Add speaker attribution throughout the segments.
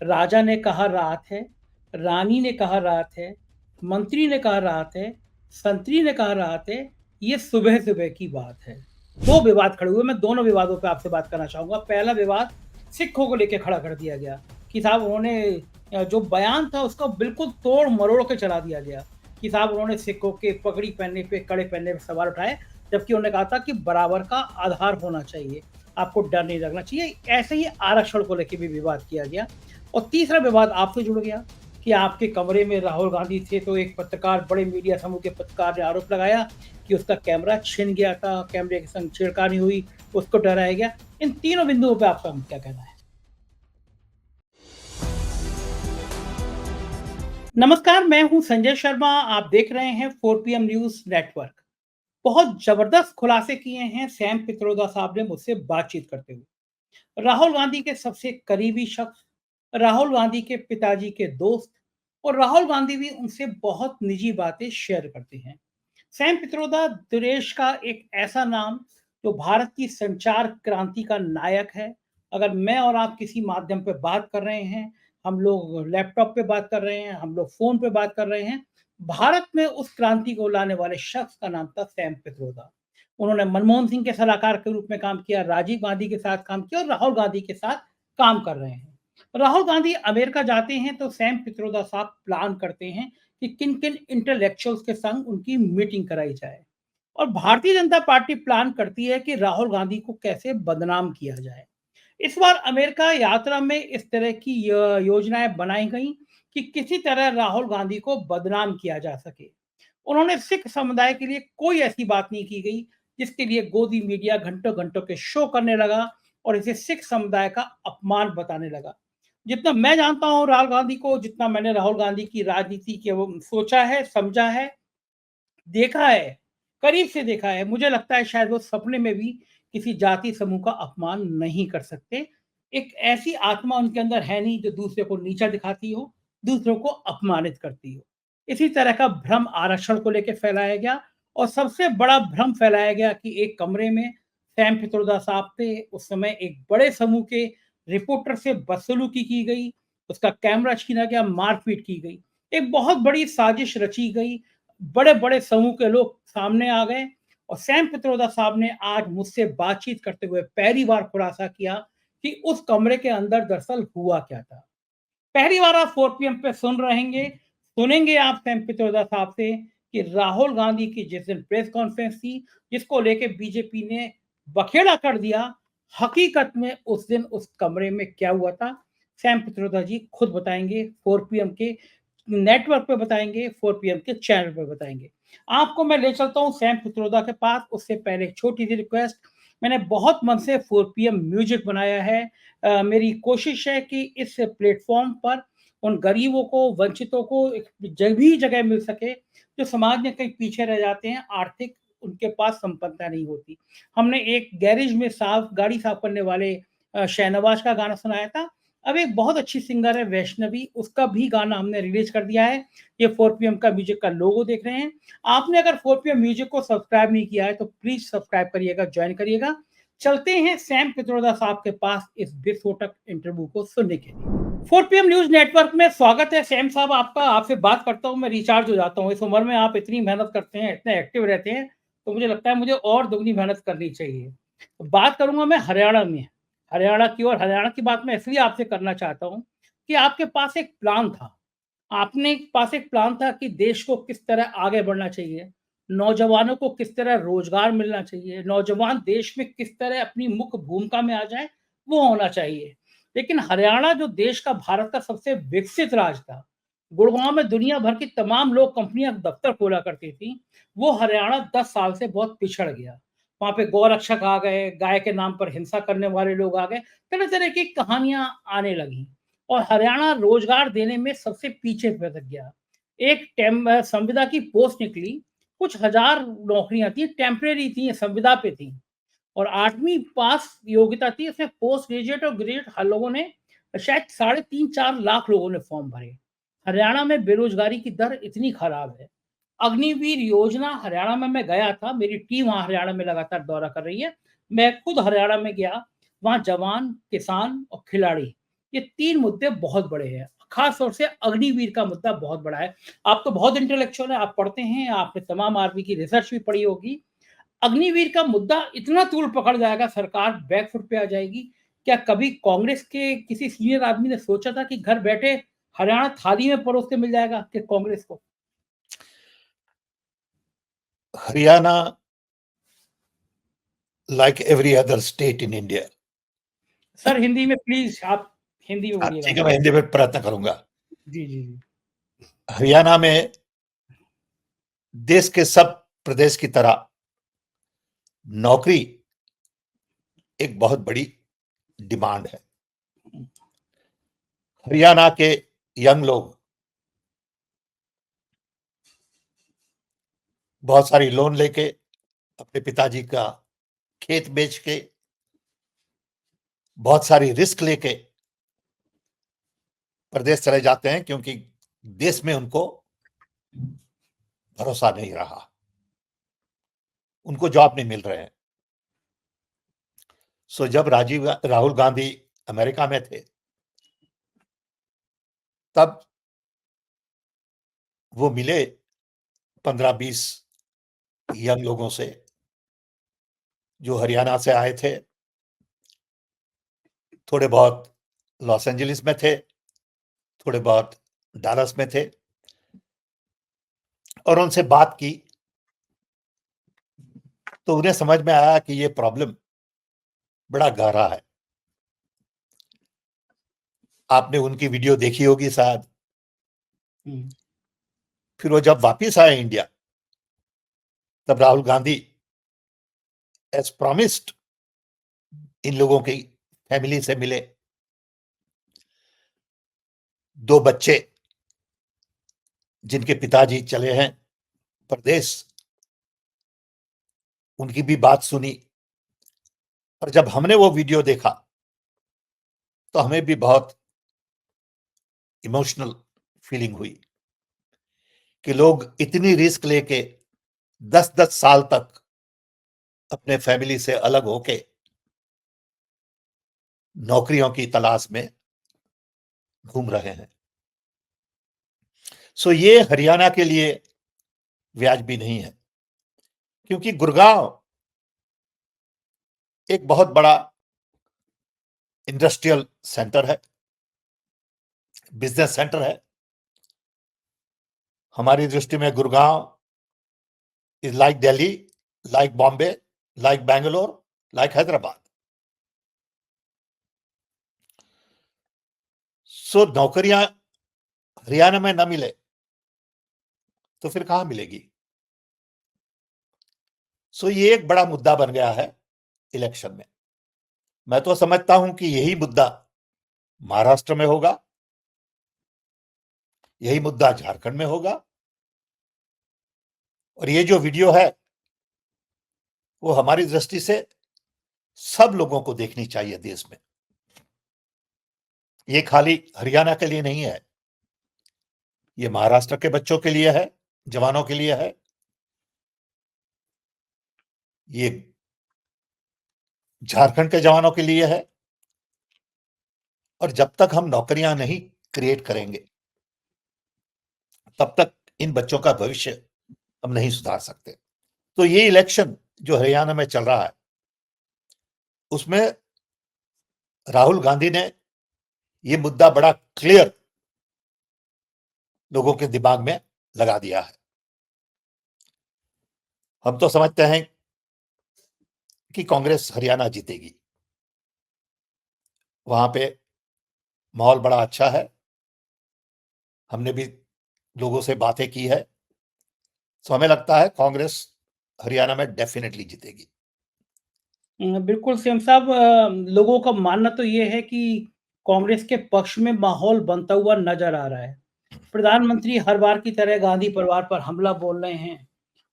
Speaker 1: राजा ने कहा रात है, रानी ने कहा रात है, मंत्री ने कहा रात है, संतरी ने कहा रात है, ये सुबह-सुबह की बात है। 2 विवाद खड़े हुए, मैं दोनों विवादों पे आपसे बात करना चाहूँगा। पहला विवाद सिखों को लेके खड़ा कर दिया गया कि साहब उन्होंने जो बयान था उसको बिल्कुल तोड़-मरोड़ के चला दिया गया कि साहब उन्होंने सिखों के पगड़ी पहनने पे, कड़े पहनने पे सवाल उठाए, जबकि उन्होंने कहा था कि बराबर का आधार होना चाहिए, आपको डर नहीं लगना चाहिए। ऐसे ही आरक्षण को लेके भी विवाद किया गया। और तीसरा विवाद आपसे जुड़ गया कि आपके कमरे में राहुल गांधी थे, तो एक पत्रकार, बड़े मीडिया समूह के पत्रकार ने आरोप लगाया कि उसका कैमरा छिन गया था, कैमरे के संग छेड़खानी हुई, उसको डराया गया। इन तीनों बिंदुओं पे आपका क्या कहना है? नमस्कार, मैं हूं संजय शर्मा। आप देख रहे हैं 4 पीएम न्यूज नेटवर्क। बहुत जबरदस्त खुलासे किए हैं सैम पित्रोदा साहब ने मुझसे बातचीत करते हुए। राहुल गांधी के सबसे करीबी शख्स, राहुल गांधी के पिताजी के दोस्त, और राहुल गांधी भी उनसे बहुत निजी बातें शेयर करते हैं। सैम पित्रोदा देश का एक ऐसा नाम जो भारत की संचार क्रांति का नायक है। अगर मैं और आप किसी माध्यम पे बात कर रहे हैं, हम लोग लैपटॉप पे बात कर रहे हैं, हम लोग फोन पे बात कर रहे हैं, भारत में उस क्रांति को लाने वाले शख्स का नाम था सैम पित्रोदा। उन्होंने मनमोहन सिंह के सलाहकार के रूप में काम किया, राजीव गांधी के साथ काम किया और राहुल गांधी के साथ काम कर रहे हैं। राहुल गांधी अमेरिका जाते हैं तो सैम पित्रोदा साहब प्लान करते हैं कि किन-किन इंटेलेक्चुअल्स के संग उनकी मीटिंग कराई जाए। और भारतीय जनता पार्टी प्लान करती है कि राहुल गांधी को कैसे बदनाम किया जाए। इस बार अमेरिका यात्रा में इस तरह की योजनाएं बनाई गई कि किसी तरह राहुल गांधी को बदनाम किया जा सके। उन्होंने सिख समुदाय के लिए कोई ऐसी बात नहीं की गई जिसके लिए गोदी मीडिया घंटों घंटों के शो करने लगा और इसे सिख समुदाय का अपमान बताने लगा। जितना मैं जानता हूं राहुल गांधी को, जितना मैंने राहुल गांधी की राजनीति के वो सोचा है, समझा है, देखा है, करीब से देखा है, मुझे लगता है शायद वो सपने में भी किसी जाति समूह का अपमान नहीं कर सकते। एक ऐसी आत्मा उनके अंदर है नहीं जो दूसरे को नीचा दिखाती हो, दूसरों को अपमानित करती हो। इसी तरह का भ्रम आरक्षण को लेके फैलाया गया और सबसे बड़ा भ्रम फैलाया गया कि एक कमरे में सैम पित्रोदा साहब थे, उस समय एक बड़े समूह के रिपोर्टर से बदसलूकी की गई, उसका कैमरा छीना गया, मारपीट की गई। एक बहुत बड़ी साजिश रची गई, बड़े-बड़े समूह के लोग सामने आ गए और सैम पित्रोदा साहब ने आज मुझसे बातचीत करते हुए पहली बार खुलासा किया कि उस कमरे के अंदर दरअसल हुआ क्या था। पहली बार आप 4 पीएम पे सुनेंगे आप सैम पित्रोदा साहब से कि राहुल गांधी की जिस दिन प्रेस कॉन्फ्रेंस थी, जिसको लेके बीजेपी ने बखेड़ा कर दिया, हकीकत में उस दिन उस कमरे में क्या हुआ था, सैम पित्रोदा जी खुद बताएँगे, 4 पीएम के नेटवर्क पे बताएँगे, 4 पीएम के चैनल पे बताएँगे। आपको मैं ले चलता हूँ सैम पित्रोदा के पास, उससे पहले एक छोटी-सी रिक्वेस्ट। मैंने बहुत मन से 4 पीएम म्यूजिक बनाया है। मेरी कोशिश है कि इस प्लेटफ़ॉर्म पर उन गरीबों को, वंचितों को एक भी जगह मिल सके, जो समाज में कहीं पीछे रह जाते हैं, आर्थिक उनके पास संपन्नता नहीं होती। हमने एक गैरेज में गाड़ी साफ करने वाले शाहनवाज़ का गाना सुनाया था। अब एक बहुत अच्छी सिंगर है वैष्णवी, उसका भी गाना हमने रिलीज़ कर दिया है। ये 4 पीएम का म्यूजिक का लोगो देख रहे हैं। आपने अगर 4 पीएम म्यूजिक को सब्सक्राइब नहीं किया है, तो प्लीज़ सब्सक्राइब करिएगा, जॉइन करिएगा। चलते हैं सैम पित्रोदा साहब के पास इस विस्फोटक इंटरव्यू को सुनने के लिए। 4 पीएम न्यूज़ नेटवर्क में स्वागत है सैम साहब आपका। आपसे बात करता हूँ, मैं रिचार्ज हो जाता हूँ। इस उम्र में आप इतनी मेहनत करते हैं, इतने एक्टिव रहते हैं, तो मुझे लगता है मुझे और दुगनी मेहनत करनी चाहिए। तो बात करूँगा मैं हरियाणा में, हरियाणा की, और हरियाणा की बात मैं इसलिए आपसे करना चाहता हूँ कि आपके पास एक प्लान था। आपने पास एक प्लान था कि देश को किस तरह आगे बढ़ना चाहिए, नौजवानों को किस तरह रोज़गार मिलना चाहिए, नौजवान देश में किस तरह अपनी मुख्य भूमिका में आ जाएँ, वो होना चाहिए। लेकिन हरियाणा जो देश का, भारत का सबसे विकसित राज्य था, गुड़गाँव में दुनिया भर की तमाम लोग कंपनियाँ दफ्तर खोला करती थी, वो हरियाणा 10 साल से बहुत पिछड़ गया। वहाँ पे गौरक्षक आ गए, गाय के नाम पर हिंसा करने वाले लोग आ गए, तरह-तरह की कहानियाँ आने लगीं और हरियाणा रोज़गार देने में सबसे पीछे फिसक गया। संविदा की पोस्ट निकली, कुछ हज़ार नौकरियाँ थी, टेम्परेरी थी, संविदा पे थी। और 8वीं पास योग्यता थी, उसमें पोस्ट ग्रेजुएट और ग्रेजुएट हर लोगों ने, शायद साढ़े 3-4 लाख लोगों ने फॉर्म भरे। हरियाणा में बेरोजगारी की दर इतनी खराब है। अग्निवीर योजना हरियाणा में मैं गया था, मेरी टीम वहाँ हरियाणा में लगातार दौरा कर रही है। मैं खुद हरियाणा में गया, वहाँ जवान, किसान और खिलाड़ी, ये 3 मुद्दे बहुत बड़े हैं। खास तौर से अग्निवीर का मुद्दा बहुत बड़ा है। आप तो बहुत इंटेलेक्चुअल हैं, आप पढ़ते हैं, आपने तमाम आर्मी की रिसर्च भी पढ़ी होगी। अग्निवीर का मुद्दा इतना तूल पकड़ जाएगा, सरकार बैक फुट पे आ जाएगी। क्या कभी कांग्रेस के किसी सीनियर आदमी ने सोचा था कि घर बैठे हरियाणा थाली में परोस के मिल जाएगा कि कांग्रेस को?
Speaker 2: Haryana, like every other state in India.
Speaker 1: Sir Hindi में प्लीज आप हिंदी में बोलिएगा
Speaker 2: ठीक है,
Speaker 1: ना।
Speaker 2: मैं हिंदी में प्रयत्न करूंगा।
Speaker 1: जी, जी, जी।
Speaker 2: हरियाणा में देश के सब प्रदेश की तरह नौकरी एक बहुत बड़ी डिमांड है। हरियाणा के यंग लोग बहुत सारी लोन लेके, अपने पिताजी का खेत बेच के, बहुत सारी रिस्क लेके प्रदेश चले जाते हैं, क्योंकि देश में उनको भरोसा नहीं रहा, उनको जॉब नहीं मिल रहे हैं। सो जब राहुल गांधी अमेरिका में थे, तब वो मिले 15-20 यंग लोगों से जो हरियाणा से आए थे। थोड़े बहुत लॉस एंजलिस में थे, थोड़े बहुत डालस में थे, और उनसे बात की तो उन्हें समझ में आया कि ये प्रॉब्लम बड़ा गहरा है। आपने उनकी वीडियो देखी होगी शायद। फिर वो जब वापिस आए इंडिया, तब राहुल गांधी एज प्रॉमिस्ड इन लोगों की फैमिली से मिले। 2 बच्चे जिनके पिताजी चले हैं प्रदेश, उनकी भी बात सुनी। और जब हमने वो वीडियो देखा तो हमें भी बहुत इमोशनल फीलिंग हुई कि लोग इतनी रिस्क लेके 10-10 साल तक अपने फैमिली से अलग होके नौकरियों की तलाश में घूम रहे हैं। सो ये हरियाणा के लिए वाजिबी नहीं है, क्योंकि गुड़गांव एक बहुत बड़ा इंडस्ट्रियल सेंटर है, बिजनेस सेंटर है। हमारी दृष्टि में Gurgaon is like Delhi, like Bombay, like Bangalore, like Hyderabad. So नौकरियां हरियाणा में न मिले तो फिर कहां मिलेगी? सो ये एक बड़ा मुद्दा बन गया है इलेक्शन में। मैं तो समझता हूं कि यही मुद्दा महाराष्ट्र में होगा, यही मुद्दा झारखंड में होगा, और ये जो वीडियो है वो हमारी दृष्टि से सब लोगों को देखनी चाहिए देश में। ये खाली हरियाणा के लिए नहीं है, ये महाराष्ट्र के बच्चों के लिए है, जवानों के लिए है, ये झारखंड के जवानों के लिए है। और जब तक हम नौकरियां नहीं क्रिएट करेंगे, तब तक इन बच्चों का भविष्य हम नहीं सुधार सकते। तो ये इलेक्शन जो हरियाणा में चल रहा है, उसमें राहुल गांधी ने ये मुद्दा बड़ा क्लियर लोगों के दिमाग में लगा दिया है। हम तो समझते हैं कि कांग्रेस हरियाणा जीतेगी। वहां पे माहौल बड़ा अच्छा है, हमने भी लोगों से बातें की है, तो हमें लगता है कांग्रेस हरियाणा में डेफिनेटली जीतेगी।
Speaker 1: बिल्कुल सीएम साहब, लोगों का मानना तो ये है कि कांग्रेस के पक्ष में माहौल बनता हुआ नजर आ रहा है। प्रधानमंत्री हर बार की तरह गांधी परिवार पर हमला बोल रहे हैं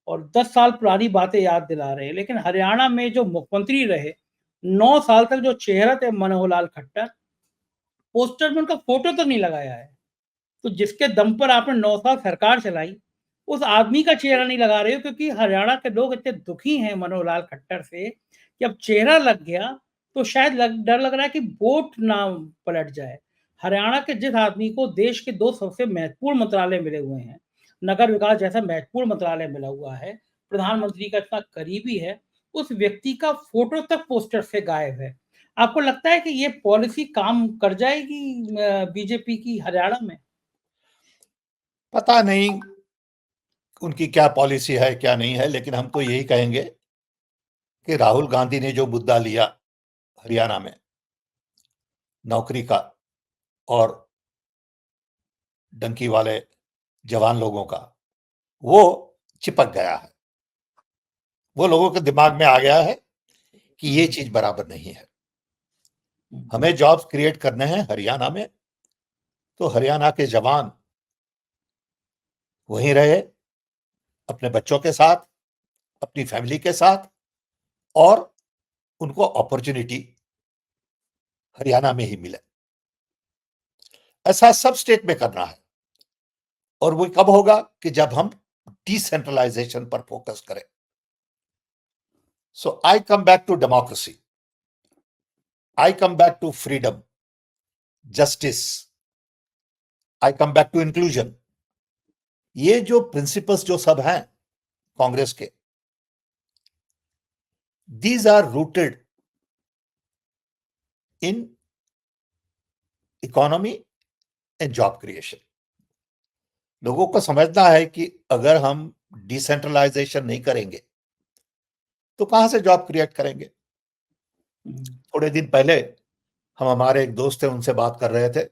Speaker 1: और 10 साल पुरानी बातें याद दिला रहे हैं। लेकिन हरियाणा में जो मुख्यमंत्री रहे, 9 साल तक जो चेहरा थे मनोहर लाल खट्टर, पोस्टर में उनका फोटो तक नहीं लगाया है। तो जिसके दम पर आपने 9 साल सरकार चलाई, उस आदमी का चेहरा नहीं लगा रहे हो, क्योंकि हरियाणा के लोग इतने दुखी हैं मनोहर लाल खट्टर से कि अब चेहरा लग गया तो शायद डर लग रहा है कि वोट ना पलट जाए। हरियाणा के जिस आदमी को देश के 2 सबसे महत्वपूर्ण मंत्रालय मिले हुए हैं, नगर विकास जैसा महत्वपूर्ण मंत्रालय मिला हुआ है, प्रधानमंत्री का इतना करीबी है, उस व्यक्ति का फ़ोटो तक पोस्टर से गायब है। आपको लगता है कि ये पॉलिसी काम कर जाएगी बीजेपी की हरियाणा में?
Speaker 2: पता नहीं उनकी क्या पॉलिसी है, क्या नहीं है, लेकिन हम तो यही कहेंगे कि राहुल गांधी ने जो मुद्दा लिया हरियाणा में नौकरी का और डंकी वाले जवान लोगों का, वो चिपक गया है। वो लोगों के दिमाग में आ गया है कि ये चीज बराबर नहीं है। हमें जॉब्स क्रिएट करने हैं हरियाणा में, तो हरियाणा के जवान वहीं रहे अपने बच्चों के साथ, अपनी फैमिली के साथ, और उनको अपॉर्चुनिटी हरियाणा में ही मिले। ऐसा सब स्टेट में करना है, और वो कब होगा कि जब हम डिसेंट्रलाइजेशन पर फोकस करें। So I come back to democracy, I come back to freedom, justice, I come back to inclusion. ये जो प्रिंसिपल्स जो सब हैं कांग्रेस के, these are rooted in economy and job creation. लोगों को समझना है कि अगर हम डिसेंट्रलाइजेशन नहीं करेंगे तो कहां से जॉब क्रिएट करेंगे। थोड़े दिन पहले हम हमारे एक दोस्त थे, उनसे बात कर रहे थे,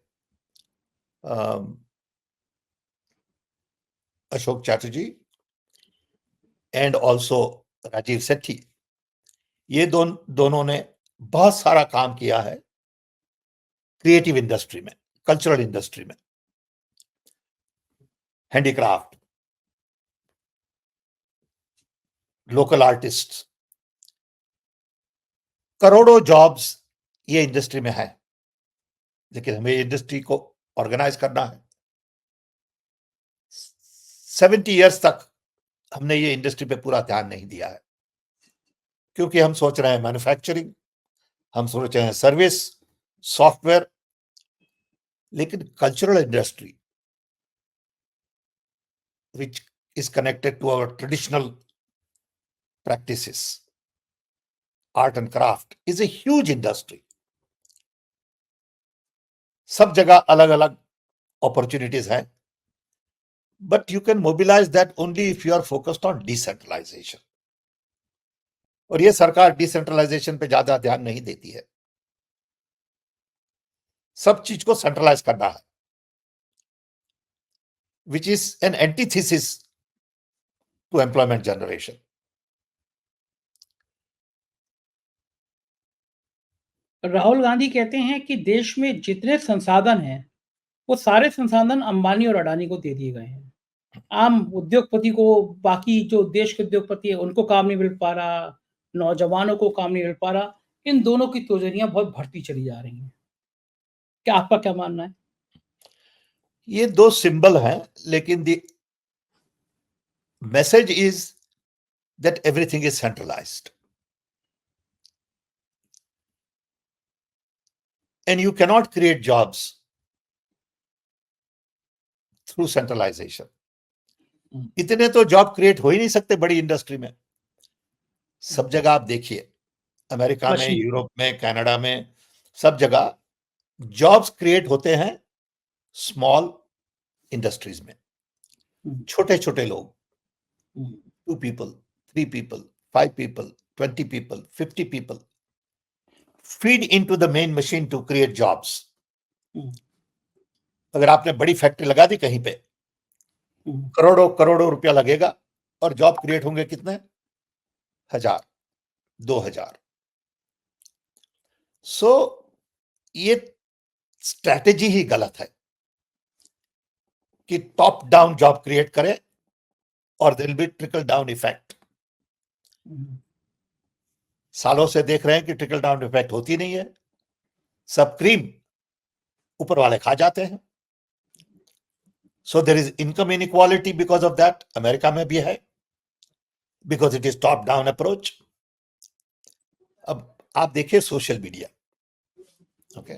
Speaker 2: अशोक चैटर्जी एंड ऑल्सो राजीव सेठी। ये दोनों ने बहुत सारा काम किया है क्रिएटिव इंडस्ट्री में, कल्चरल इंडस्ट्री में, हैंडीक्राफ्ट, लोकल आर्टिस्ट। करोड़ों जॉब्स ये इंडस्ट्री में है, लेकिन हमें इंडस्ट्री को ऑर्गेनाइज करना है। 70 इयर्स तक हमने ये इंडस्ट्री पे पूरा ध्यान नहीं दिया है, क्योंकि हम सोच रहे हैं मैन्युफैक्चरिंग, हम सोच रहे हैं सर्विस, सॉफ्टवेयर, लेकिन cultural industry which is connected to our traditional practices, art and craft, is a huge industry. सब जगह अलग अलग अपॉर्चुनिटीज हैं, but you can mobilize that only if you are focused on decentralization. और ये सरकार decentralisation पे ज्यादा ध्यान नहीं देती है, सब चीज को सेंट्रलाइज करना है, which is an antithesis to employment generation.
Speaker 1: Rahul Gandhi कहते हैं कि देश में जितने संसाधन हैं, वो सारे संसाधन अंबानी और अडानी को दे दिए गए हैं। आम उद्योगपति को, बाकी जो देश के उद्योगपति है, उनको काम नहीं मिल पा रहा, नौजवानों को काम नहीं मिल पा रहा। इन दोनों की तिजोरियां बहुत भरती चली जा रही हैं। क्या आपका क्या मानना है?
Speaker 2: ये दो सिंबल हैं, लेकिन the message is that everything is centralised and you cannot create jobs through centralisation. इतने तो जॉब क्रिएट हो ही नहीं सकते बड़ी इंडस्ट्री में। सब जगह आप देखिए, अमेरिका में, यूरोप में, कनाडा में, सब जगह जॉब्स क्रिएट होते हैं स्मॉल इंडस्ट्रीज में। छोटे छोटे लोग, 2 people, 3 people, 5 people, 20 people, 50 people feed into the main machine to create jobs. अगर आपने बड़ी फैक्ट्री लगा दी कहीं पे, करोड़ों करोड़ों रुपया लगेगा, और जॉब क्रिएट होंगे कितने? 1000, 2000। सो ये स्ट्रैटेजी ही गलत है कि टॉप डाउन जॉब क्रिएट करें और there will be trickle down effect. सालों से देख रहे हैं कि ट्रिकल डाउन इफेक्ट होती नहीं है, सब क्रीम ऊपर वाले खा जाते हैं। So there is income inequality because of that. America में भी है, because it is top down approach. अब आप देखिए सोशल मीडिया, ओके,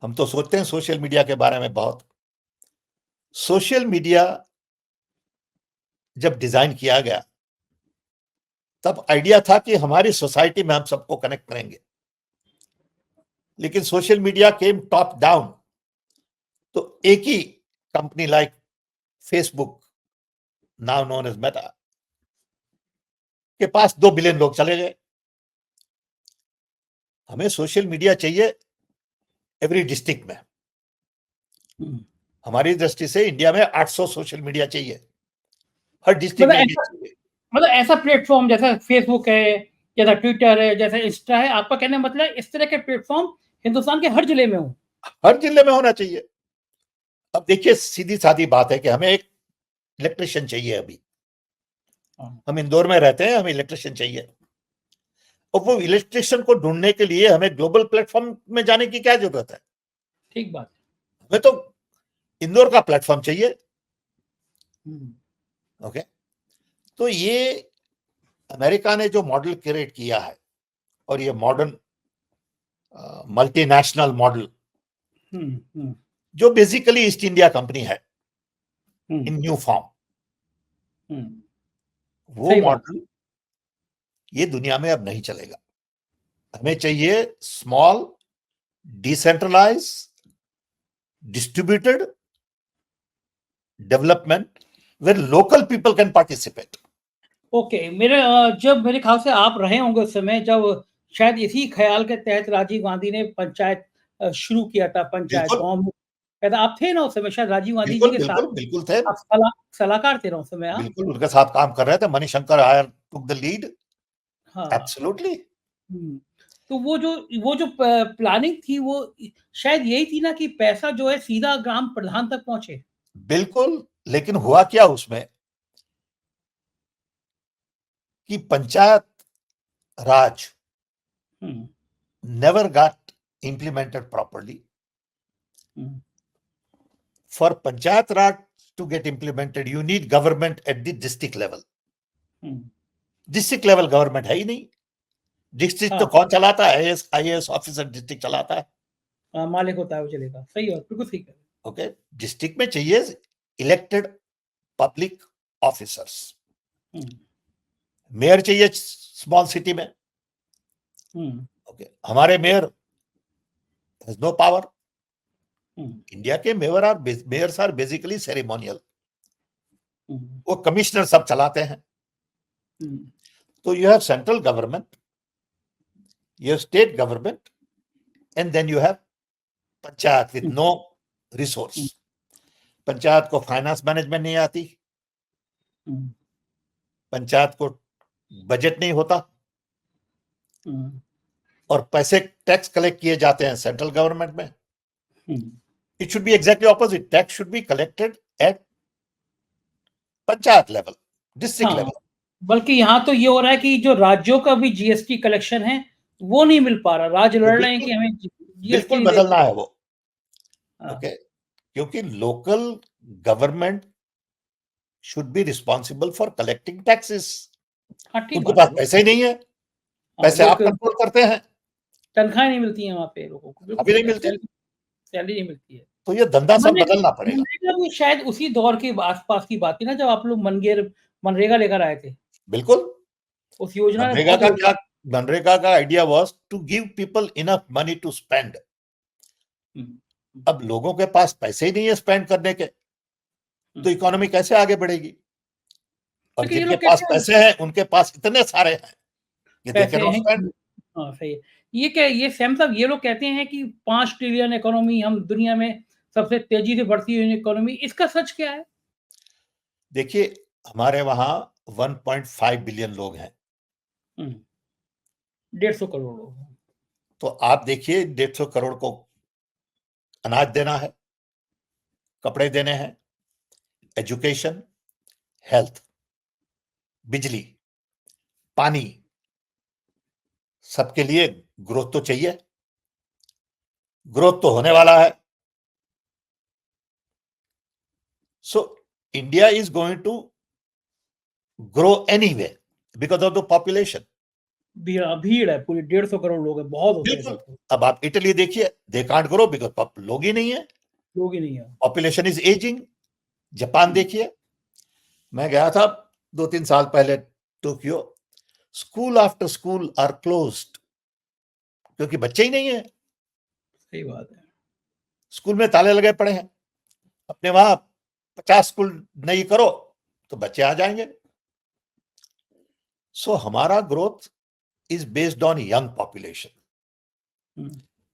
Speaker 2: हम तो सोचते हैं सोशल मीडिया के बारे में बहुत। सोशल मीडिया जब डिजाइन किया गया तब आइडिया था कि हमारी सोसाइटी में हम सबको कनेक्ट करेंगे, लेकिन social media came top down. तो एक ही company like Facebook, now known as Meta, के पास 2 बिलियन लोग चले गए। हमें सोशल मीडिया चाहिए एवरी डिस्ट्रिक्ट में। हमारी दृष्टि से इंडिया में 800 सोशल मीडिया चाहिए, हर डिस्ट्रिक्ट में चाहिए।
Speaker 1: मतलब ऐसा प्लेटफॉर्म जैसा फेसबुक है, जैसा ट्विटर है, जैसा इंस्टा है, आपका कहने का मतलब इस तरह के प्लेटफॉर्म हिंदुस्तान के हर जिले में हो?
Speaker 2: हर जिले में होना चाहिए। अब देखिए, सीधी सादी बात है कि हमें एक इलेक्ट्रिशियन चाहिए। अभी हम इंदौर में रहते हैं, हमें इलेक्ट्रिशियन चाहिए, और वो इलेक्ट्रिशियन को ढूंढने के लिए हमें ग्लोबल प्लेटफॉर्म में जाने की क्या जरूरत है?
Speaker 1: ठीक बात।
Speaker 2: हमें तो इंदौर का प्लेटफॉर्म चाहिए। ओके, तो ये अमेरिका ने जो मॉडल क्रिएट किया है, और ये मॉडर्न मल्टीनेशनल मॉडल, जो बेसिकली ईस्ट इंडिया कंपनी है इन न्यू फॉर्म, वो मॉडल ये दुनिया में अब नहीं चलेगा। हमें चाहिए small, decentralise, distributed development where local people can participate.
Speaker 1: Okay, जब मेरे ख्याल से आप रहे होंगे उस समय, जब शायद इसी ख्याल के तहत राजीव गांधी ने पंचायत शुरू किया था, पंचायत गांव में। आप थे ना उस समय, शायद राजीव गांधी जी के साथ
Speaker 2: बिल्कुल थे,
Speaker 1: आप सलाहकार थे ना उस समय?
Speaker 2: बिल्कुल उनके साथ काम कर रहे थे। मणिशंकर आयर टुक द लीड। एब्सोल्युटली।
Speaker 1: तो वो जो प्लानिंग थी, वो शायद यही थी ना कि पैसा जो है सीधा ग्राम प्रधान तक पहुंचे।
Speaker 2: बिल्कुल, लेकिन हुआ क्या उसमें कि पंचायत राज never got implemented properly. For Panchayat Raj to get implemented, you need government at the district level. District level government है ही नहीं। डिस्ट्रिक्ट तो कौन चलाता है? आईएएस ऑफिसर डिस्ट्रिक्ट चलाता है,
Speaker 1: मालिक होता है, वो चलेगा। सही है, बिल्कुल ठीक है।
Speaker 2: ओके, डिस्ट्रिक्ट में चाहिए इलेक्टेड पब्लिक ऑफिसर्स। मेयर चाहिए स्मॉल सिटी में। ओके, हमारे mayor has no power. India के मेयर्स आर बेसिकली सेरेमोनियल, वो कमिश्नर सब चलाते हैं। तो you have central government, you have state government, and then you have panchayat with no resource. Panchayat को फाइनेंस मैनेजमेंट नहीं आती, पंचायत को बजट नहीं होता, और पैसे टैक्स कलेक्ट किए जाते हैं सेंट्रल गवर्नमेंट में। It should be exactly opposite. Tax should be collected at panchayat level, district level.
Speaker 1: बल्कि यहाँ तो ये हो रहा है कि जो राज्यों का भी जीएसटी कलेक्शन है वो नहीं मिल पा रहा। राज्य लड़ रहे हैं कि हमें
Speaker 2: बिल्कुल बदलना है वो। ओके, क्योंकि local government should be responsible for collecting taxes. उनके पास पैसे ही नहीं है, पैसे आप कंट्रोल करते हैं।
Speaker 1: तनख्वाहें नहीं मिलती हैं वहाँ पे लोगों को,
Speaker 2: अभी नहीं मिलती,
Speaker 1: सैलरी नहीं मिलती है।
Speaker 2: तो ये धंधा सब बदलना पड़ेगा।
Speaker 1: शायद उसी दौर के आसपास की बात थी ना, जब आप लोग मनरेगा लेकर आए थे।
Speaker 2: बिल्कुल,
Speaker 1: उस योजना
Speaker 2: मनरेगा का idea was to give people enough money to spend. अब लोगों के पास पैसे ही नहीं है स्पेंड करने के, तो इकोनॉमी कैसे आगे बढ़ेगी? और जिनके पास पैसे हैं उनके पास इतने सारे हैं कि they cannot spend।
Speaker 1: सही है। ये सैम साहब, ये लोग कहते हैं कि 5 ट्रिलियन इकोनॉमी, हम दुनिया में सबसे तेजी से बढ़ती हुई इकोनॉमी, इसका सच क्या है?
Speaker 2: देखिए, हमारे वहां 1.5 बिलियन लोग हैं।
Speaker 1: 150 करोड़ लोग।
Speaker 2: तो आप देखिए, 150 करोड़ को अनाज देना है, कपड़े देने हैं, एजुकेशन, हेल्थ, बिजली, पानी, सबके लिए ग्रोथ तो चाहिए। ग्रोथ तो होने वाला है। So India is going to grow anyway because of the population.
Speaker 1: भीड़ है, पूरी 150 करोड़ लोग हैं, बहुत होते हैं
Speaker 2: बिल्कुल।
Speaker 1: लोग,
Speaker 2: अब आप इटली देखिए, दे कांट ग्रो बिकॉज लोग ही नहीं है,
Speaker 1: लोग ही नहीं है।
Speaker 2: Population is ageing. जापान देखिए, मैं गया था 2-3 साल पहले Tokyo, school after school are closed क्योंकि बच्चे ही नहीं है,
Speaker 1: सही बात है।
Speaker 2: स्कूल में ताले लगे पड़े हैं। अपने वहां 50 स्कूल नहीं करो तो बच्चे आ जाएंगे। सो हमारा growth is based on young population,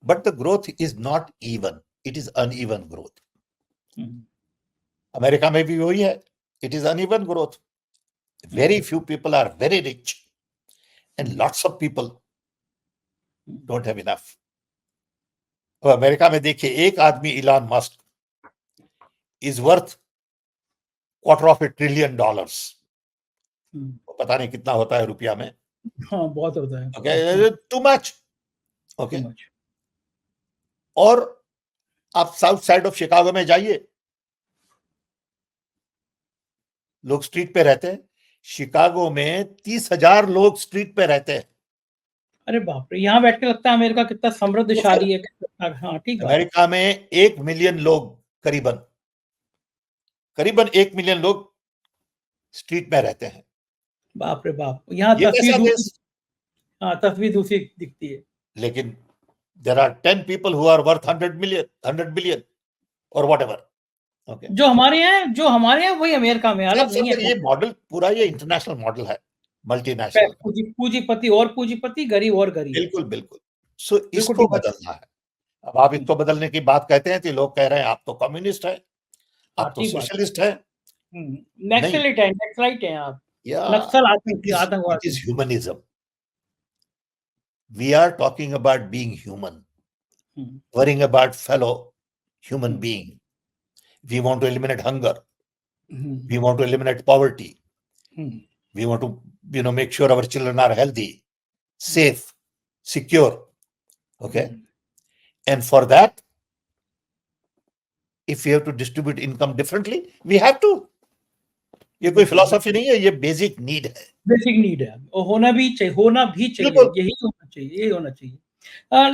Speaker 2: but the growth is not even, it is uneven growth. America में भी वही है, it is uneven growth. Very few people are very rich and lots of people don't have enough. तो America में देखिए, एक आदमी Elon Musk is worth $250 billion. पता नहीं कितना होता है रुपया में।
Speaker 1: हाँ, बहुत होता है।
Speaker 2: Okay, too much. Okay.
Speaker 1: Too much.
Speaker 2: और आप साउथ साइड ऑफ शिकागो में जाइए, लोग स्ट्रीट पे रहते हैं। शिकागो में 30,000 लोग स्ट्रीट पे रहते हैं।
Speaker 1: अरे बाप रे! यहाँ बैठ के लगता है अमेरिका कितना समृद्धशाली है। हाँ, ठीक बात है।
Speaker 2: अमेरिका में 1 मिलियन लोग करीबन 1 मिलियन लोग स्ट्रीट में रहते हैं।
Speaker 1: बाप रे बाप! यहाँ
Speaker 2: ये कैसा देश?
Speaker 1: हाँ, तस्वीर दूसरी दिखती है।
Speaker 2: लेकिन there are 10 people who are worth 100 million, 100 billion or whatever. Okay.
Speaker 1: जो हमारे यहाँ वही अमेरिका में अलग नहीं है।
Speaker 2: ये मॉडल पूरा ये इंटरनेशनल मॉडल है, मल्टीनेशनल।
Speaker 1: पूंजीपति और पूंजीपति, गरीब और गरीब।
Speaker 2: बिल्कुल बिल्कुल। सो इसको बदलना है। अब आप इसको बदलने की बात कहते हैं तो लोग कह रहे हैं आप तो कम्युनिस्ट है, आप तो सोशलिस्ट है,
Speaker 1: नक्सलिस्ट है, नक्सलाइट है आप,
Speaker 2: नक्सल आतंकवाद। It is humanism. We are talking about being human, worrying about fellow human being. We want to eliminate hunger. We want to eliminate poverty. We want to, make sure our children are healthy, safe, secure. Okay. And for that, if we have to distribute income differently, we have to. ये कोई philosophy नहीं है, ये basic need है।
Speaker 1: Basic need है और होना भी चाहिए, यही होना चाहिए।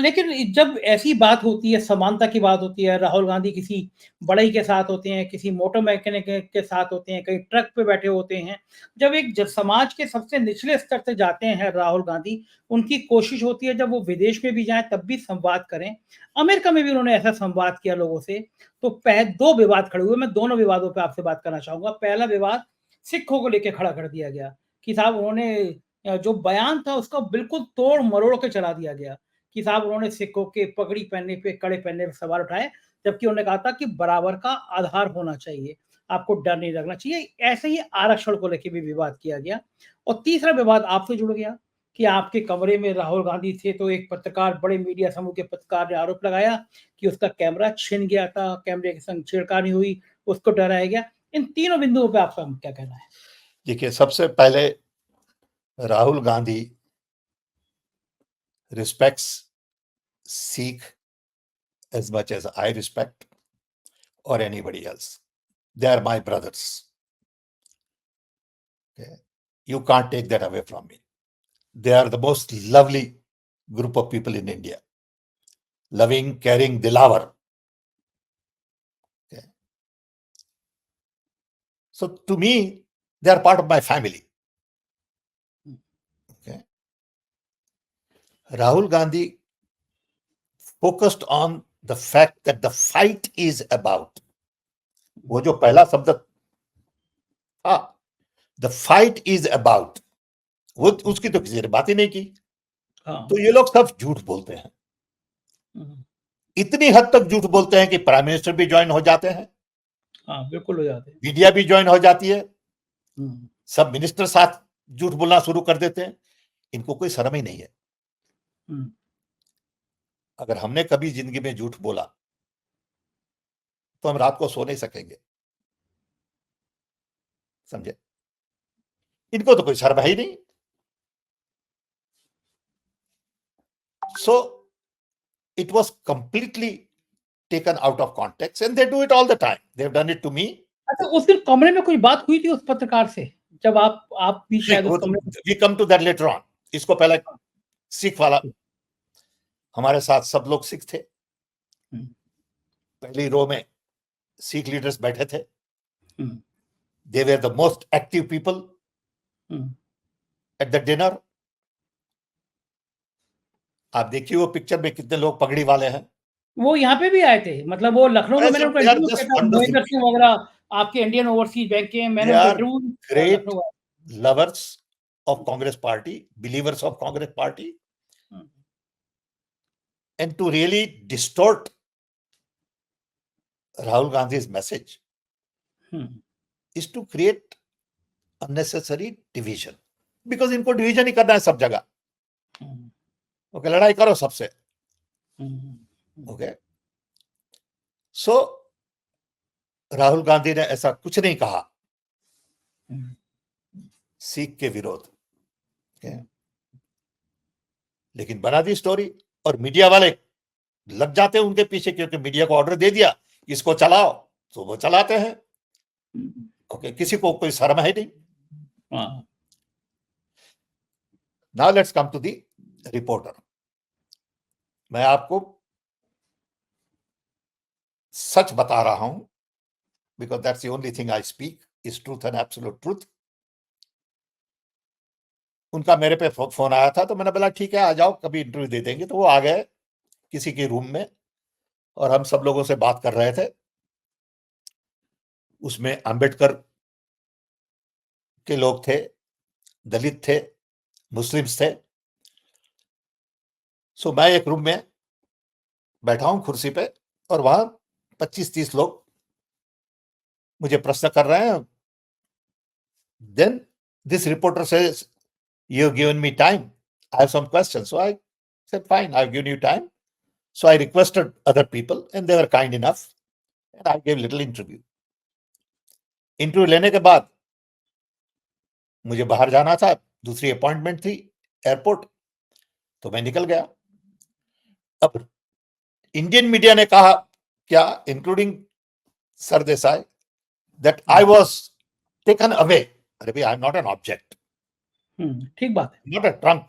Speaker 1: लेकिन जब ऐसी बात होती है, समानता की बात होती है, राहुल गांधी किसी बड़ई के साथ होते हैं, किसी मोटर मैकेनिक के साथ होते हैं, कहीं ट्रक पे बैठे होते हैं, जब समाज के सबसे निचले स्तर से जाते हैं राहुल गांधी, उनकी कोशिश होती है जब वो विदेश में भी जाएं तब भी संवाद करें। अमेरिका में भी उन्होंने ऐसा संवाद किया लोगों से। तो 2 विवाद खड़े हुए, मैं दोनों विवादों पर आपसे बात करना चाहूंगा। पहला विवाद सिखों को लेकर खड़ा कर दिया गया कि साहब उन्होंने जो बयान था उसको बिल्कुल तोड़ मरोड़ के चला दिया गया कि साहब उन्होंने सिखों के पगड़ी पहनने पे, कड़े पहनने पे सवाल उठाए, जबकि उन्होंने कहा था कि बराबर का आधार होना चाहिए, आपको डर नहीं लगना चाहिए। ऐसे ही आरक्षण को लेकर भी विवाद किया गया। और तीसरा विवाद आपसे जुड़ गया कि आपके कमरे में राहुल गांधी थे तो एक पत्रकार, बड़े मीडिया समूह के पत्रकार ने आरोप लगाया कि उसका कैमरा छिन गया था, कैमरे के संग छेड़खानी हुई, उसको डराया गया। इन तीनों बिंदुओं पे आपका क्या कहना है?
Speaker 2: देखिए, सबसे पहले Rahul Gandhi respects Sikh as much as I respect or anybody else. They are my brothers. Okay. You can't take that away from me. They are the most lovely group of people in India. Loving, caring, dilavar. Okay. So to me, they are part of my family. Okay. Rahul Gandhi focused on the fact that the fight is about. वो जो पहला शब्द था, the fight is about, वो उसकी तो किसी ने बात ही नहीं की। तो ये लोग सब झूठ बोलते हैं, इतनी हद तक झूठ बोलते हैं कि प्राइम मिनिस्टर भी ज्वाइन हो जाते हैं।
Speaker 1: हाँ, बिल्कुल हो जाते हैं।
Speaker 2: मीडिया भी ज्वाइन हो जाती है, सब मिनिस्टर साथ झूठ बोलना शुरू कर देते हैं। इनको कोई शर्म ही नहीं है। अगर हमने कभी जिंदगी में झूठ बोला तो हम रात को सो नहीं सकेंगे, समझे? इनको तो कोई शर्म है ही नहीं। So it was completely taken out of context and they do it all the time. They've done it to me.
Speaker 1: अच्छा, उस दिन कमरे में कोई बात हुई थी उस पत्रकार से? जब आप भी शायद उस कमरे में...
Speaker 2: We come to that later on. इसको पहले सिख वाला, हमारे साथ सब लोग सिख थे, पहली रो में सिख लीडर्स बैठे थे, they were the most active people at the dinner. आप देखिए वो पिक्चर में कितने लोग पगड़ी वाले हैं।
Speaker 1: वो यहाँ पे भी आए थे, मतलब वो लखनऊ में मैंने उनका इंटरव्यू किया था, महेंद्र सिंह वगैरह आपके इंडियन ओवरसीज बैंक के, मैंने उनका interview
Speaker 2: great lovers of Congress party, believers of Congress party, and to really distort Rahul Gandhi's message is to create unnecessary division, because इनको डिवीजन ही करना है सब जगह। ओके, लड़ाई करो सबसे। ओके, सो राहुल गांधी ने ऐसा कुछ नहीं कहा सिख के विरोध, लेकिन बना दी स्टोरी, और मीडिया वाले लग जाते हैं उनके पीछे, क्योंकि मीडिया को ऑर्डर दे दिया इसको चलाओ, तो वो चलाते हैं। ओके, किसी को कोई शर्म है नहीं। Now let's come to the reporter. मैं आपको सच बता रहा हूं, because that's the only thing I speak is truth and absolute truth. उनका मेरे पे फोन आया था, तो मैंने बोला ठीक है आ जाओ, कभी इंटरव्यू दे देंगे। तो वो आ गए किसी के रूम में, और हम सब लोगों से बात कर रहे थे। उसमें अंबेडकर के लोग थे, दलित थे, मुस्लिम्स थे। सो मैं एक रूम में बैठा हूं कुर्सी पे, और वहां 25-30 लोग मुझे प्रश्न कर रहे हैं। Then this reporter says, you have given me time, I have some questions. So I said, fine, I've given you time. So I requested other people, and they were kind enough, and I gave little interview. Interview लेने के बाद मुझे बाहर जाना था, दूसरी appointment थी airport, तो मैं निकल गया। अब इंडियन मीडिया ने कहा क्या, including Sardesai, that I was taken away. अरे भाई, I am not an object,
Speaker 1: ठीक बात है,
Speaker 2: not a trunk,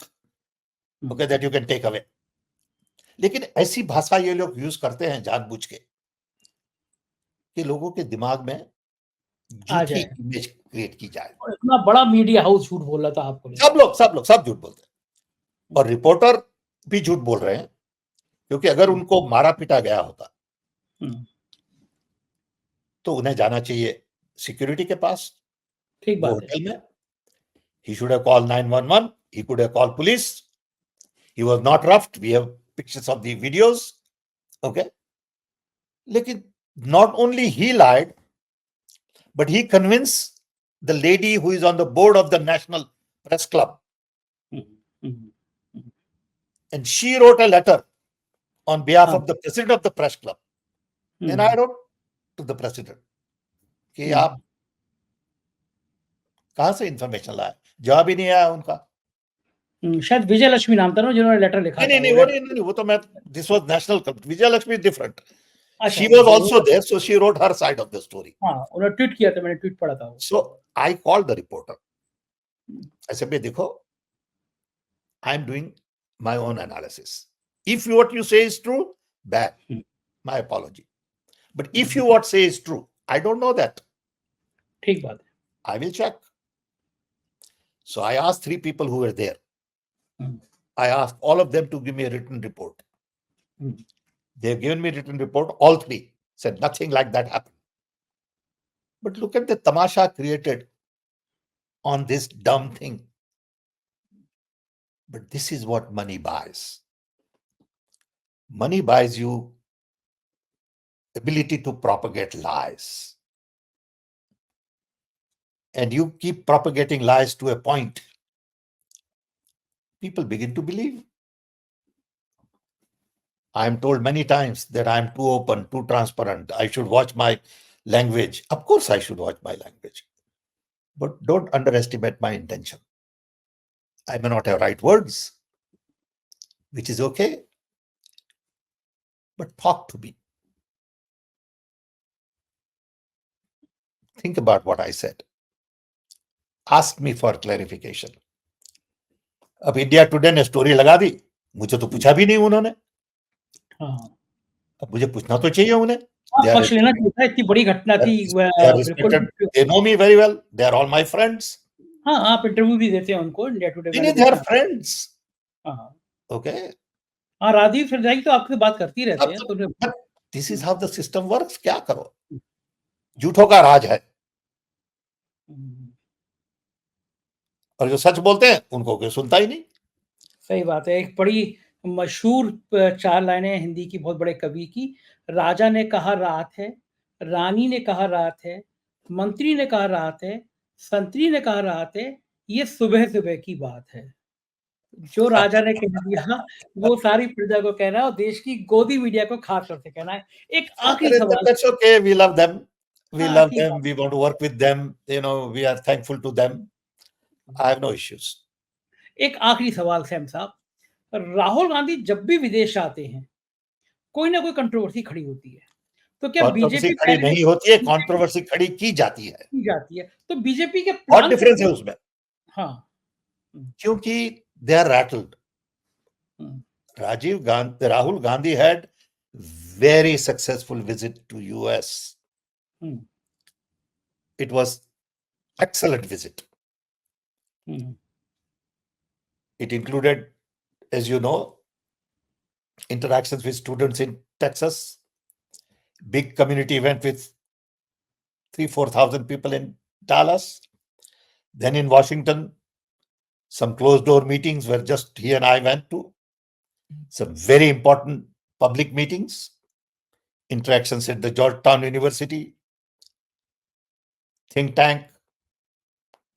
Speaker 2: okay, that you can take away. लेकिन ऐसी भाषा ये लोग यूज करते हैं जानबूझ के, कि लोगों के दिमाग में झूठी इमेज क्रिएट की जाए।
Speaker 1: और इतना बड़ा मीडिया हाउस झूठ बोल रहा था आपको,
Speaker 2: सब झूठ बोलते हैं, और रिपोर्टर भी झूठ बोल रहे हैं, क्योंकि अगर उनको मारा पीटा गया होता तो उन्हें जाना चाहिए सिक्योरिटी के पास,
Speaker 1: ठीक बात है,
Speaker 2: होटल में। He should have called 911, he could have called police, he was not roughed, we have pictures of the videos, okay. लेकिन not only he lied, but he convinced the lady who is on the board of the National Press Club, and she wrote a letter on behalf of the president of the press club, and I wrote to the president कि आप कहां से information लाए, जवाब ही नहीं आया उनका।
Speaker 1: शायद विजय लक्ष्मी नाम था ना जिन्होंने लेटर लिखा था।
Speaker 2: नहीं, वो तो मैं, this was national, Vijay Lakshmi different, she was also there, so she wrote her side of the story।
Speaker 1: हाँ, उन्होंने ट्वीट किया था, मैंने ट्वीट पढ़ा था।
Speaker 2: So I called the reporter, ऐसे भी देखो, I am doing my own analysis, if what you say is true, bad, my apology, but if you what say is true, I don't know that,
Speaker 1: ठीक बात है,
Speaker 2: I will check। So I asked 3 people who were there, I asked all of them to give me a written report। They've given me written report, all 3 said nothing like that happened। But look at the tamasha created on this dumb thing। But this is what money buys. Money buys you ability to propagate lies, and you keep propagating lies to a point, people begin to believe। I am told many times that I am too open, too transparent, I should watch my language। Of course I should watch my language, but don't underestimate my intention। I may not have right words, which is okay, but talk to me, think about what I said, ask me for clarification। अब India today ने story लगा दी, मुझे तो पूछा भी नहीं उन्होंने।
Speaker 1: हाँ
Speaker 2: अब मुझे पूछना तो चाहिए उन्हें।
Speaker 1: हाँ, पक्ष लेना चाहिए था, इतनी बड़ी घटना थी। बिल्कुल।
Speaker 2: they know me very well, they are all my friends.
Speaker 1: हाँ आप इंटरव्यू भी देते हैं उनको, इंडिया टुडे
Speaker 2: नहीं
Speaker 1: मैंने
Speaker 2: they are
Speaker 1: देखा।
Speaker 2: friends.
Speaker 1: हाँ
Speaker 2: Okay.
Speaker 1: हाँ, राजीव सरदेसाई तो आपसे बात करती रहते
Speaker 2: अब
Speaker 1: हैं,
Speaker 2: तो
Speaker 1: तो
Speaker 2: but this is how the system works. क्या करो, झूठों का राज है, और जो सच बोलते हैं उनको कोई सुनता ही नहीं।
Speaker 1: सही बात है। एक बड़ी मशहूर 4 लाइनें हिंदी की बहुत बड़े कवि की, राजा ने कहा रात है, रानी ने कहा रात है, मंत्री ने कहा रात है, संतरी ने कहा रात है, ये सुबह-सुबह की बात है। जो राजा ने कह दिया, वो सारी प्रजा को कहना है और देश की गोदी मीडिया को खास तौर से कहना है। एक
Speaker 2: क्या
Speaker 1: आखिरी
Speaker 2: करें,
Speaker 1: सवाल।
Speaker 2: that's okay, we love them,
Speaker 1: हाँ, ठीक बात।
Speaker 2: we want to work with them, we are thankful to them. I have no issues.
Speaker 1: एक आखिरी सवाल सैम साहब, राहुल गांधी जब भी विदेश आते हैं, कोई ना कोई कंट्रोवर्सी खड़ी होती है। तो क्या
Speaker 2: कंट्रोवर्सी
Speaker 1: बीजेपी
Speaker 2: खड़ी
Speaker 1: पहले
Speaker 2: नहीं होती है,
Speaker 1: बीजेपी
Speaker 2: कंट्रोवर्सी खड़ी की जाती है।
Speaker 1: की जाती है, तो बीजेपी के
Speaker 2: बहुत
Speaker 1: प्लान
Speaker 2: डिफरेंस
Speaker 1: क्या
Speaker 2: है
Speaker 1: हैं?
Speaker 2: उसमें,
Speaker 1: हाँ,
Speaker 2: क्योंकि they are rattled.
Speaker 1: Hmm,
Speaker 2: Rahul Gandhi had very successful visit to US.
Speaker 1: Hmm,
Speaker 2: It was excellent visit.
Speaker 1: Hmm,
Speaker 2: It included, as you know, interactions with students in Texas, big community event with 3,000-4,000 people in Dallas. Then in Washington, some closed door meetings where just he and I went to. Some very important public meetings, interactions at the Georgetown University, think tank,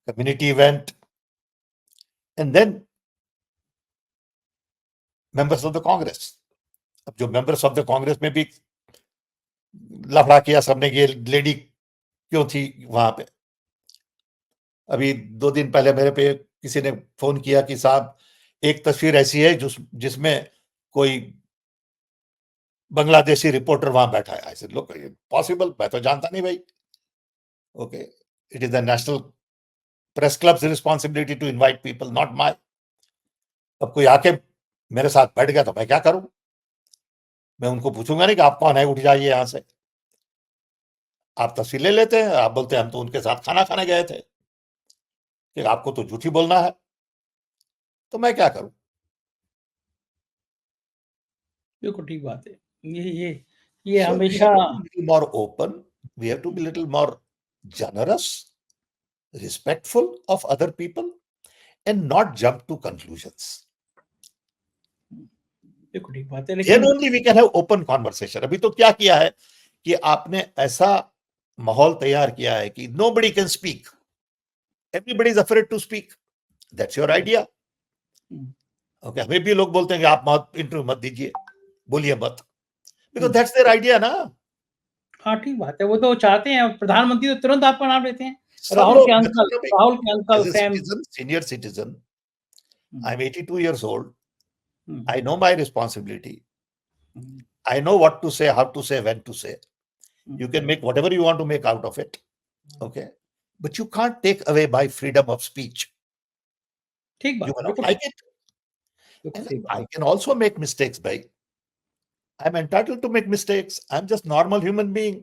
Speaker 2: community event, and then members of the Congress. अब जो members of the Congress में भी लफड़ा किया सबने, ये lady क्यों थी वहां पे। अभी 2 दिन पहले मेरे पे किसी ने फोन किया कि साहब एक तस्वीर ऐसी है जिसमें कोई बांग्लादेशी रिपोर्टर वहां बैठा है। आई सेड लुक पॉसिबल, मैं तो जानता नहीं भाई। Okay, it is the national press club's responsibility to invite people, not my. अब कोई आके मेरे साथ बैठ गया तो मैं क्या करूं? मैं उनको पूछूंगा नहीं कि आप कौन है, उठ जाइए यहां से। आप तस्वीर ले लेते हैं, आप बोलते हैं हम तो उनके साथ खाना खाने गए थे, कि आपको तो झूठी बोलना है, तो मैं क्या करूं?
Speaker 1: बिल्कुल ठीक बात है। ये
Speaker 2: So we
Speaker 1: हमेशा
Speaker 2: have to be little more open, we have to be little more generous, respectful of other people, and not jump to conclusions.
Speaker 1: बिल्कुल ठीक बात है,
Speaker 2: Then
Speaker 1: लेकिन
Speaker 2: only we can have open conversation. अभी तो क्या किया है कि आपने ऐसा माहौल तैयार किया है कि nobody can speak. Everybody is afraid to speak. That's your idea. Okay, हमें भी लोग बोलते हैं कि आप मत इंटरव्यू मत दीजिए, बोलिए मत, because that's their idea ना।
Speaker 1: हाँ, ठीक बात है। वो तो चाहते हैं, प्रधानमंत्री तो तुरंत आपका नाम लेते हैं।
Speaker 2: सब
Speaker 1: राहुल
Speaker 2: लोग,
Speaker 1: के
Speaker 2: मैं तो
Speaker 1: अंकल,
Speaker 2: बोला भाई,
Speaker 1: राहुल के uncle
Speaker 2: as a
Speaker 1: Sam.
Speaker 2: citizen, senior citizen,
Speaker 1: hmm,
Speaker 2: I'm 82 years old.
Speaker 1: Hmm,
Speaker 2: I know my responsibility.
Speaker 1: Hmm,
Speaker 2: I know what to say, how to say, when to say.
Speaker 1: Hmm,
Speaker 2: You can make whatever you want to make out of it. Okay. But you can't take away my freedom of speech.
Speaker 1: ठीक
Speaker 2: You
Speaker 1: बात
Speaker 2: may
Speaker 1: है,
Speaker 2: not
Speaker 1: बिल्कुल
Speaker 2: like it.
Speaker 1: बिल्कुल
Speaker 2: And
Speaker 1: सही बात है।
Speaker 2: I can also make mistakes, bhai. I'm entitled to make mistakes. I'm just normal human being.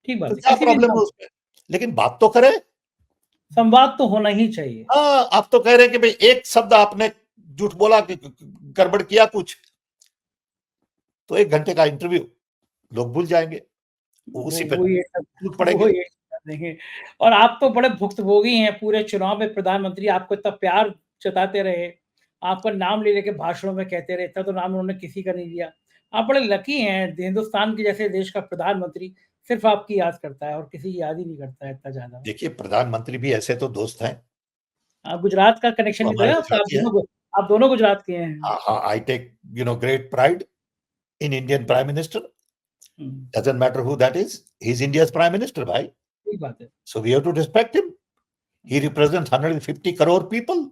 Speaker 1: ठीक
Speaker 2: तो
Speaker 1: बात है,
Speaker 2: क्या
Speaker 1: किसी भी
Speaker 2: प्रॉब्लम है
Speaker 1: इंसान
Speaker 2: उसमें? लेकिन बात तो करे।
Speaker 1: संवाद तो होना ही चाहिए।
Speaker 2: हाँ, आप तो कह रहे हैं कि भाई एक शब्द आपने झूठ बोला, कि गड़बड़ किया कुछ, तो 1 घंटे का इंटरव्यू लोग भूल जाएंगे, वो उसी पे
Speaker 1: वो ये सब
Speaker 2: टूट
Speaker 1: वो
Speaker 2: पड़ेंगे।
Speaker 1: ये कर देंगे। और आप तो बड़े भुक्तभोगी हैं, पूरे चुनाव में प्रधानमंत्री आपको इतना प्यार जताते रहे, आपका नाम ले लेके भाषणों में कहते रहे, इतना तो नाम उन्होंने किसी का नहीं लिया। आप बड़े लकी हैं, हिंदुस्तान के जैसे देश का प्रधानमंत्री सिर्फ़ आपकी याद करता है और किसी की याद ही नहीं करता है इतना ज़्यादा।
Speaker 2: देखिए, प्रधानमंत्री भी ऐसे तो दोस्त हैं,
Speaker 1: गुजरात का कनेक्शन
Speaker 2: वो
Speaker 1: भी तो
Speaker 2: हमारे
Speaker 1: है आपका,
Speaker 2: गुजराती हैं।
Speaker 1: आप दोनों गुजरात के हैं।
Speaker 2: हाँ, हाँ, I take, great pride in Indian Prime Minister.
Speaker 1: Hmm,
Speaker 2: Doesn't matter who that is. He's India's Prime Minister, bhai.
Speaker 1: ठीक बात है।
Speaker 2: So we have to respect him. He represents 150 crore people.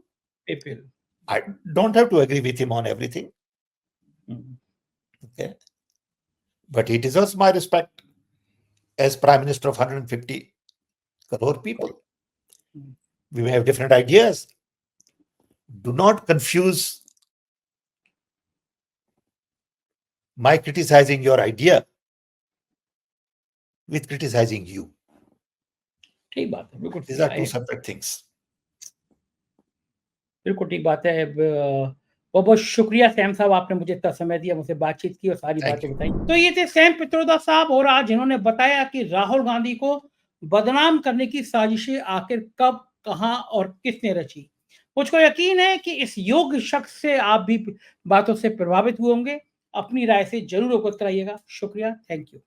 Speaker 1: APL.
Speaker 2: I don't have to agree with him on everything.
Speaker 1: Hmm,
Speaker 2: Okay. But he deserves my respect as Prime Minister of 150 crore people.
Speaker 1: Hmm,
Speaker 2: We may have different ideas, do not confuse my criticizing your idea with criticizing you.
Speaker 1: ठीक बात है, बिल्कुल
Speaker 2: These
Speaker 1: सही
Speaker 2: are two
Speaker 1: है।
Speaker 2: separate things.
Speaker 1: बिल्कुल ठीक बात है। बहुत-बहुत शुक्रिया सैम साहब, आपने मुझे इतना समय दिया, मुझसे बातचीत की और सारी
Speaker 2: Thank
Speaker 1: बातें
Speaker 2: you.
Speaker 1: बताई। तो ये थे सैम पित्रोदा साहब, और आज इन्होंने बताया कि राहुल गांधी को बदनाम करने की साजिशें आखिर कब, कहाँ और किसने रची। मुझको यकीन है कि इस योग्य शख्स से आप भी बातों से प्रभावित हुए होंगे। अपनी राय से ज़रूर अवगत कराइएगा। शुक्रिया, थैंक यू।